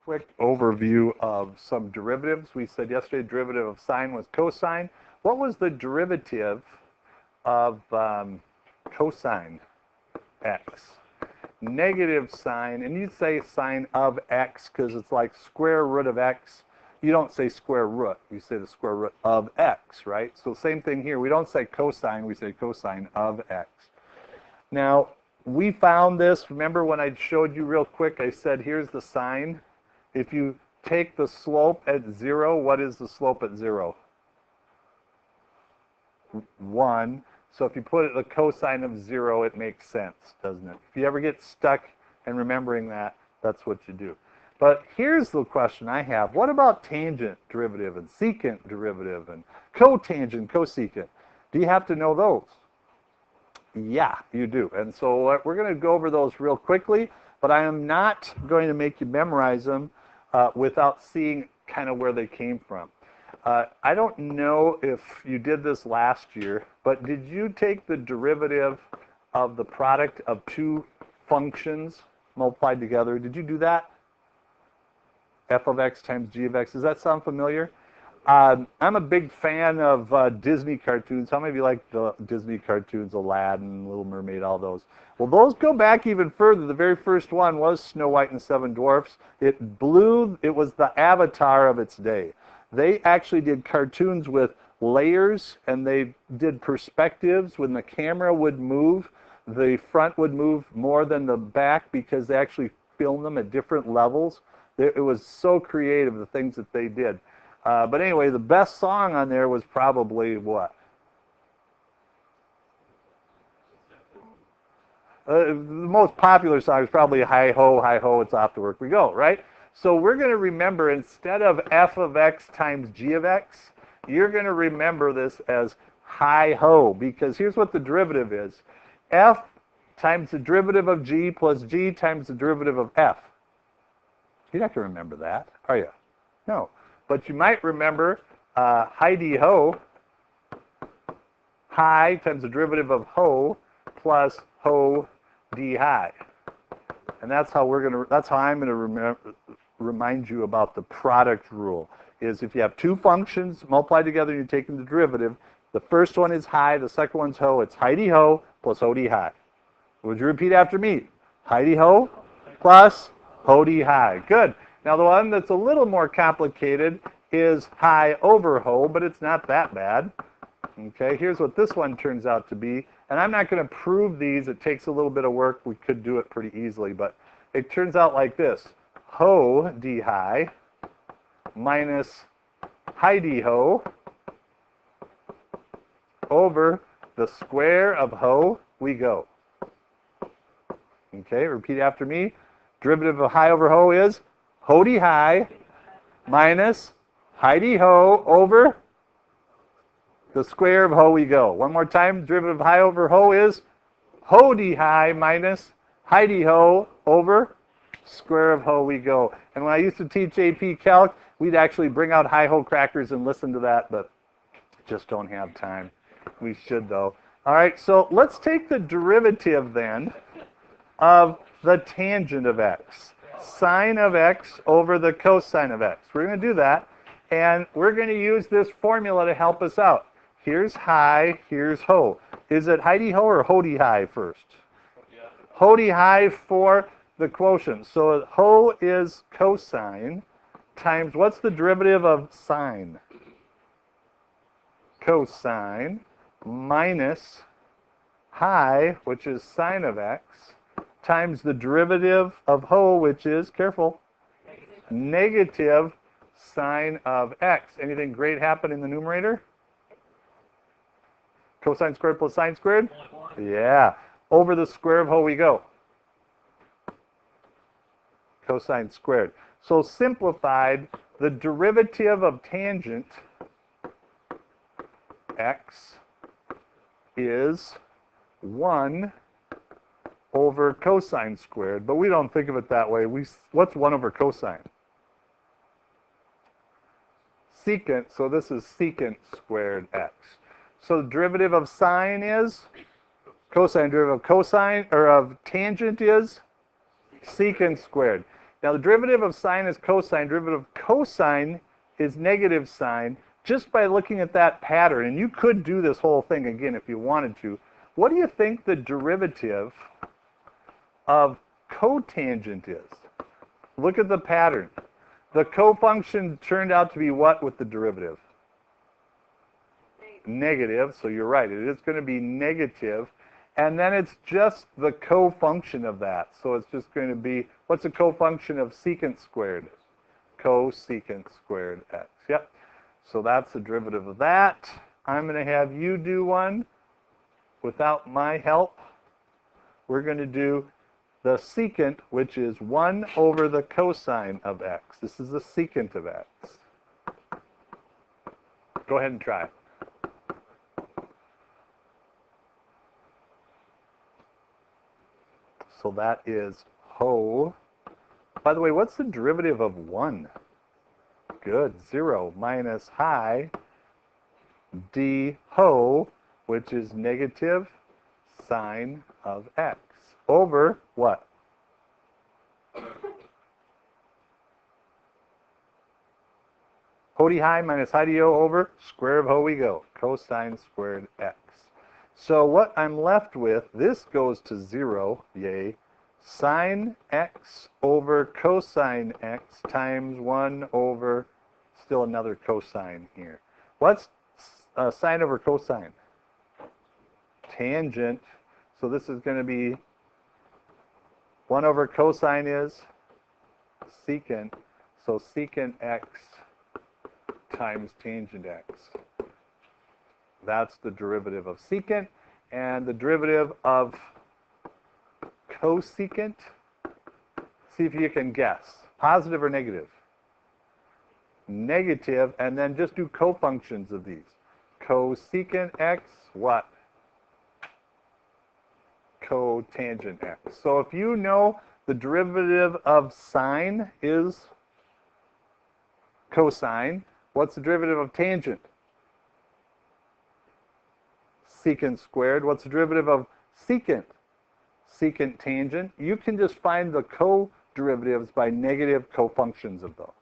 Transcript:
quick overview of some derivatives. We said yesterday derivative of sine was cosine. What was the derivative of cosine x? Negative sine, and you'd say sine of x because it's like square root of x. You don't say square root, you say the square root of x, right? So same thing here. We don't say cosine, we say cosine of x. Now, we found this, remember when I showed you real quick, I said here's the sine. If you take the slope at 0, what is the slope at 0? 1. So if you put the cosine of 0, it makes sense, doesn't it? If you ever get stuck in remembering that, that's what you do. But here's the question I have. What about tangent derivative and secant derivative and cotangent, cosecant? Do you have to know those? Yeah, you do. And so we're going to go over those real quickly, but I am not going to make you memorize them without seeing kind of where they came from. I don't know if you did this last year, but did you take the derivative of the product of two functions multiplied together? Did you do that? F of x times g of x. Does that sound familiar? I'm a big fan of Disney cartoons. How many of you like the Disney cartoons, Aladdin, Little Mermaid, all those? Well, those go back even further. The very first one was Snow White and the Seven Dwarfs. It was the avatar of its day. They actually did cartoons with layers, and they did perspectives. When the camera would move, the front would move more than the back because they actually filmed them at different levels. It was so creative, the things that they did. But anyway, the best song on there was probably what? The most popular song is probably Hi Ho, It's Off to Work We Go, right? So we're going to remember, instead of f of x times g of x, you're going to remember this as hi ho, because here's what the derivative is. F times the derivative of g plus g times the derivative of f. You're not going to remember that, are you? No. But you might remember hi-de ho, hi times the derivative of ho plus ho-de-hi. And that's how I'm going to remind you about the product rule. Is if you have two functions multiplied together and you're taking the derivative, the first one is hi, the second one's ho. It's hi-de ho plus ho-de-hi. Would you repeat after me? Hi-de ho plus ho-de-hi. Good. Now the one that's a little more complicated is hi over ho, but it's not that bad. Okay, here's what this one turns out to be. And I'm not going to prove these. It takes a little bit of work. We could do it pretty easily, but it turns out like this. Ho-de-hi minus hi-de-ho over the square of ho we go. Okay, repeat after me. Derivative of hi over ho is ho-de-hi minus hi-de-ho over the square of ho we go. One more time. Derivative of hi over ho is ho-de-hi minus hi-de-ho over square of ho we go. And when I used to teach AP Calc, we'd actually bring out hi-ho crackers and listen to that, but just don't have time. We should, though. All right, so let's take the derivative then of the tangent of x. Sine of x over the cosine of x. We're going to do that, and we're going to use this formula to help us out. Here's hi, here's ho. Is it hi-de-ho or ho-de-hi first? Ho-de-hi for the quotient. So ho is cosine times, what's the derivative of sine? Cosine minus hi, which is sine of x, times the derivative of ho, which is, careful, negative sine of x. Anything great happen in the numerator? Cosine squared plus sine squared? Yeah. Over the square of ho we go. Cosine squared. So simplified, the derivative of tangent x is 1 over cosine squared, but we don't think of it that way. What's 1 over cosine? Secant, so this is secant squared x. So the derivative of sine is cosine. Derivative of cosine, or of tangent is secant squared. Now the derivative of sine is cosine. Derivative of cosine is negative sine. Just by looking at that pattern, and you could do this whole thing again if you wanted to, what do you think the derivative of cotangent is? Look at the pattern. The cofunction turned out to be what with the derivative? Negative, so you're right. It is going to be negative. And then it's just the cofunction of that. So it's just going to be, what's a cofunction of secant squared? Cosecant squared x. Yep. So that's the derivative of that. I'm going to have you do one without my help. We're going to do the secant, which is 1 over the cosine of x. This is the secant of x. Go ahead and try. So that is ho. By the way, what's the derivative of 1? Good. 0 minus high d ho, which is negative sine of x, over what? Ho d high minus high d ho over square of ho we go. Cosine squared x. So what I'm left with, this goes to 0, yay. Sine x over cosine x times 1 over, still another cosine here. What's sine over cosine? Tangent. So this is going to be 1 over cosine is secant. So secant x times tangent x. That's the derivative of secant. And the derivative of cosecant, see if you can guess. Positive or negative? Negative, and then just do cofunctions of these. Cosecant x, what? Cotangent x. So if you know the derivative of sine is cosine, what's the derivative of tangent? Secant squared. What's the derivative of secant? Secant tangent. You can just find the co-derivatives by negative cofunctions of those.